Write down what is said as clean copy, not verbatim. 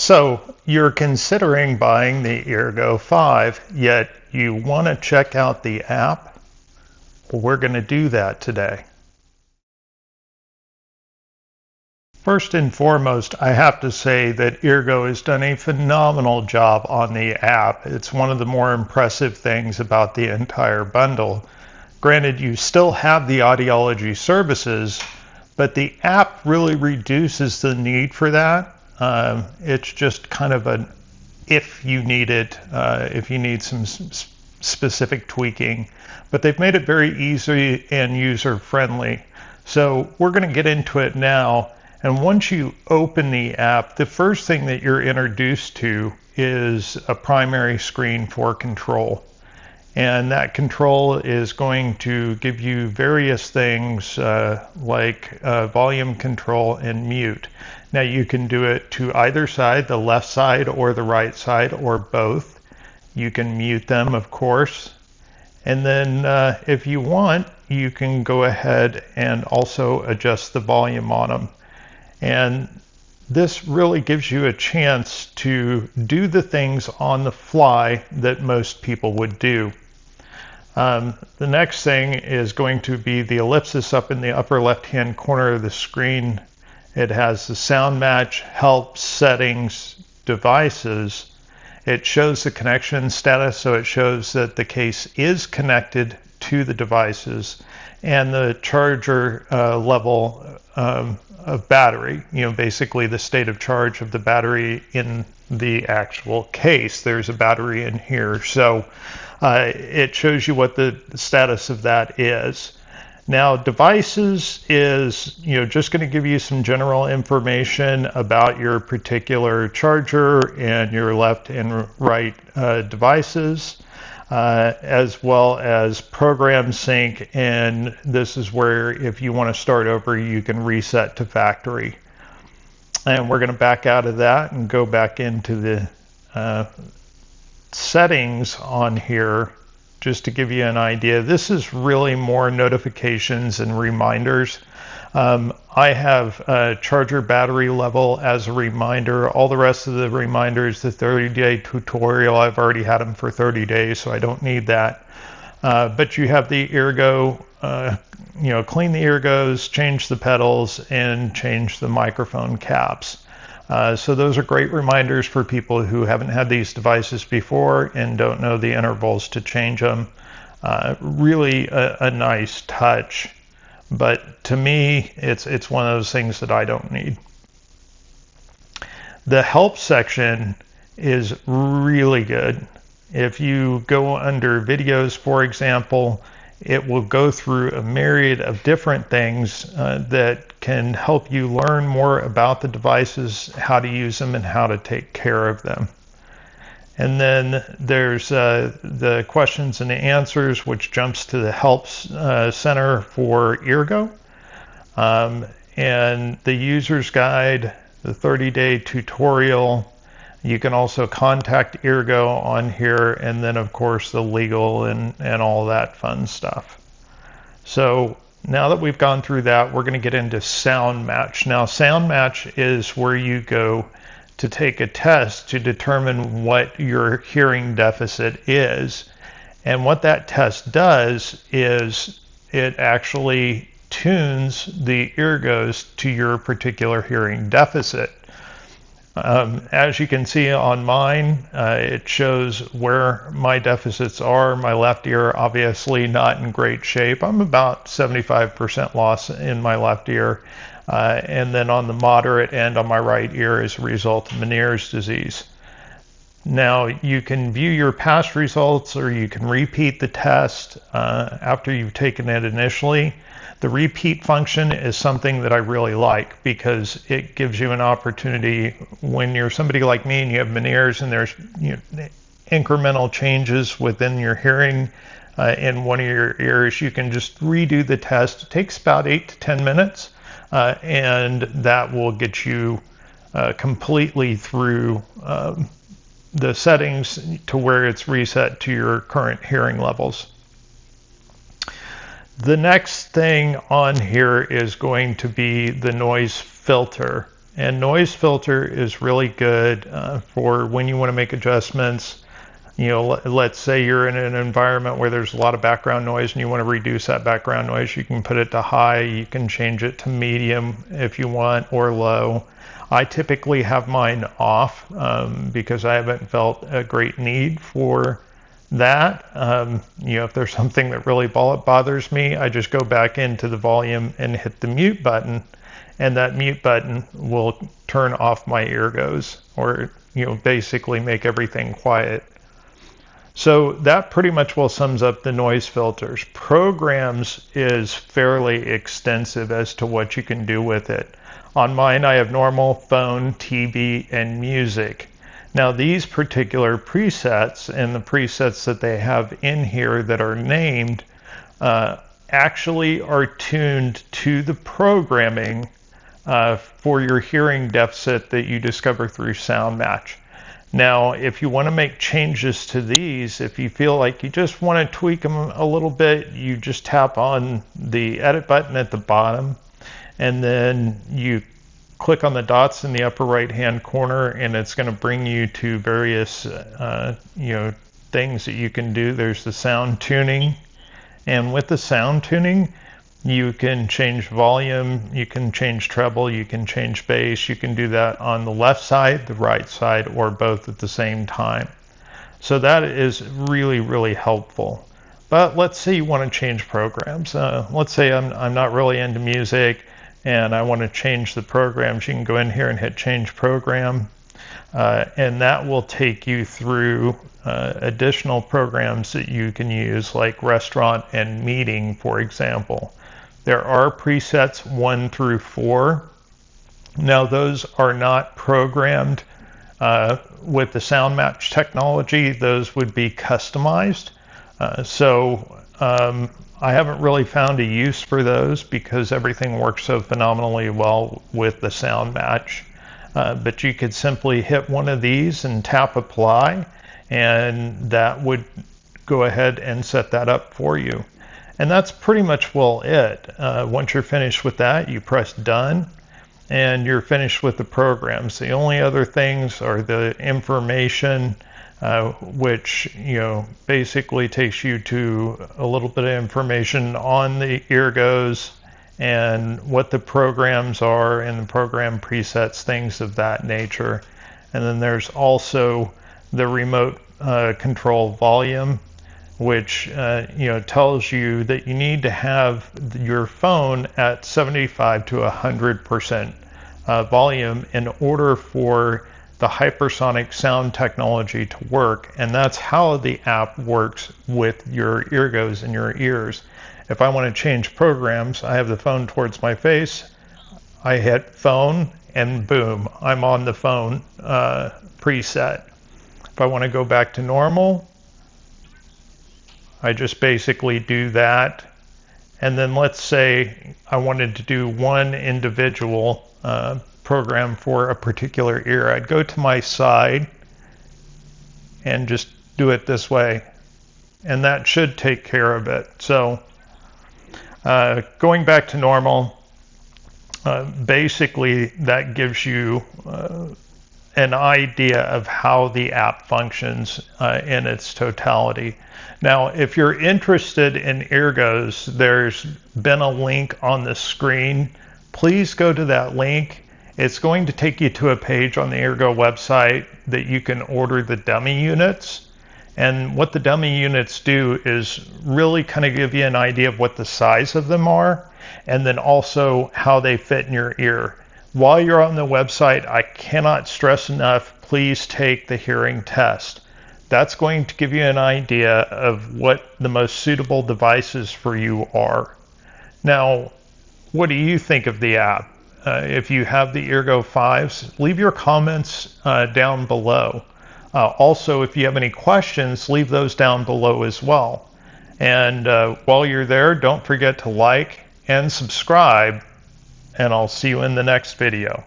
So you're considering buying the Eargo 5, yet you want to check out the app? Well, we're going to do that today. First and foremost, I have to say that Eargo has done a phenomenal job on the app. It's one of the more impressive things about the entire bundle. Granted, you still have the audiology services, but the app really reduces the need for that. It's just kind of an if you need it, if you need some specific tweaking. But they've made it very easy and user-friendly. So we're going to get into it now. And once you open the app, the first thing that you're introduced to is a primary screen for control. And that control is going to give you various things like volume control and mute. Now you can do it to either side, the left side or the right side, or both. You can mute them, of course. And then if you want, you can go ahead and also adjust the volume on them. And this really gives you a chance to do the things on the fly that most people would do. The next thing is going to be the ellipsis up in the upper left-hand corner of the screen. It has the sound match, help, settings, devices. It shows the connection status, so it shows that the case is connected to the devices, and the charger level of battery, basically the state of charge of the battery in the actual case. There's a battery in here, so it shows you what the status of that is. Now, devices is just going to give you some general information about your particular charger and your left and right devices, as well as program sync, and this is where if you want to start over, you can reset to factory. And we're going to back out of that and go back into the settings on here. Just to give you an idea, this is really more notifications and reminders. I have charger battery level as a reminder. All the rest of the reminders, the 30-day tutorial, I've already had them for 30 days, so I don't need that. But you have the Eargo, clean the Eargos, change the pedals, and change the microphone caps. So those are great reminders for people who haven't had these devices before and don't know the intervals to change them. Really a nice touch, but to me, it's one of those things that I don't need. The help section is really good. If you go under videos, for example, it will go through a myriad of different things that can help you learn more about the devices, how to use them, and how to take care of them. And then there's the questions and the answers, which jumps to the help center for Eargo, and the user's guide, the 30-day tutorial. You can also contact Eargo on here, and then of course the legal and all that fun stuff. So now that we've gone through that, we're going to get into sound match. Now, sound match is where you go to take a test to determine what your hearing deficit is. And what that test does is it actually tunes the Eargos to your particular hearing deficit. As you can see on mine, it shows where my deficits are. My left ear, obviously not in great shape. I'm about 75% loss in my left ear. And then on the moderate end on my right ear as a result of Meniere's disease. Now, you can view your past results, or you can repeat the test after you've taken it initially. The repeat function is something that I really like because it gives you an opportunity when you're somebody like me and you have Meniere's and there's incremental changes within your hearing in one of your ears. You can just redo the test. It takes about 8 to 10 minutes, and that will get you completely through the settings to where it's reset to your current hearing levels. The next thing on here is going to be the noise filter. And noise filter is really good for when you want to make adjustments. Let's say you're in an environment where there's a lot of background noise and you want to reduce that background noise. You can put it to high, you can change it to medium if you want, or low. I typically have mine off because I haven't felt a great need for that. If there's something that really bothers me, I just go back into the volume and hit the mute button, and that mute button will turn off my Eargos, or basically make everything quiet. So that pretty much well sums up the noise filters. Programs is fairly extensive as to what you can do with it. On mine, I have normal, phone, TV, and music. Now these particular presets and the presets that they have in here that are named actually are tuned to the programming for your hearing deficit that you discover through Sound Match. Now, if you want to make changes to these, if you feel like you just want to tweak them a little bit, you just tap on the edit button at the bottom, and then you click on the dots in the upper right hand corner, and it's going to bring you to various things that you can do. There's the sound tuning, and with the sound tuning, you can change volume, you can change treble, you can change bass. You can do that on the left side, the right side, or both at the same time. So that is really, really helpful. But let's say you want to change programs. Let's say I'm not really into music and I want to change the programs. You can go in here and hit change program, and that will take you through additional programs that you can use, like restaurant and meeting, for example. There are presets 1 through 4. Now those are not programmed with the Sound Match technology. Those would be customized. I haven't really found a use for those because everything works so phenomenally well with the Sound Match. But you could simply hit one of these and tap apply, and that would go ahead and set that up for you. And that's pretty much it. Once you're finished with that, you press done, and you're finished with the programs. The only other things are the information, which basically takes you to a little bit of information on the Eargos and what the programs are and the program presets, things of that nature. And then there's also the remote control volume, which tells you that you need to have your phone at 75 to 100% volume in order for the hypersonic sound technology to work. And that's how the app works with your Eargos in your ears. If I want to change programs, I have the phone towards my face, I hit phone, and boom, I'm on the phone preset. If I want to go back to normal, I just basically do that. And then let's say I wanted to do one individual program for a particular ear. I'd go to my side and just do it this way. And that should take care of it. So going back to normal, basically that gives you an idea of how the app functions in its totality. Now, if you're interested in Eargos, there's been a link on the screen. Please go to that link. It's going to take you to a page on the Eargo website that you can order the dummy units. And what the dummy units do is really kind of give you an idea of what the size of them are, and then also how they fit in your ear. While you're on the website, I cannot stress enough, please take the hearing test. That's going to give you an idea of what the most suitable devices for you are. Now, what do you think of the app? If you have the Eargo 5s, leave your comments down below. Also, if you have any questions, leave those down below as well. And while you're there, don't forget to like and subscribe, and I'll see you in the next video.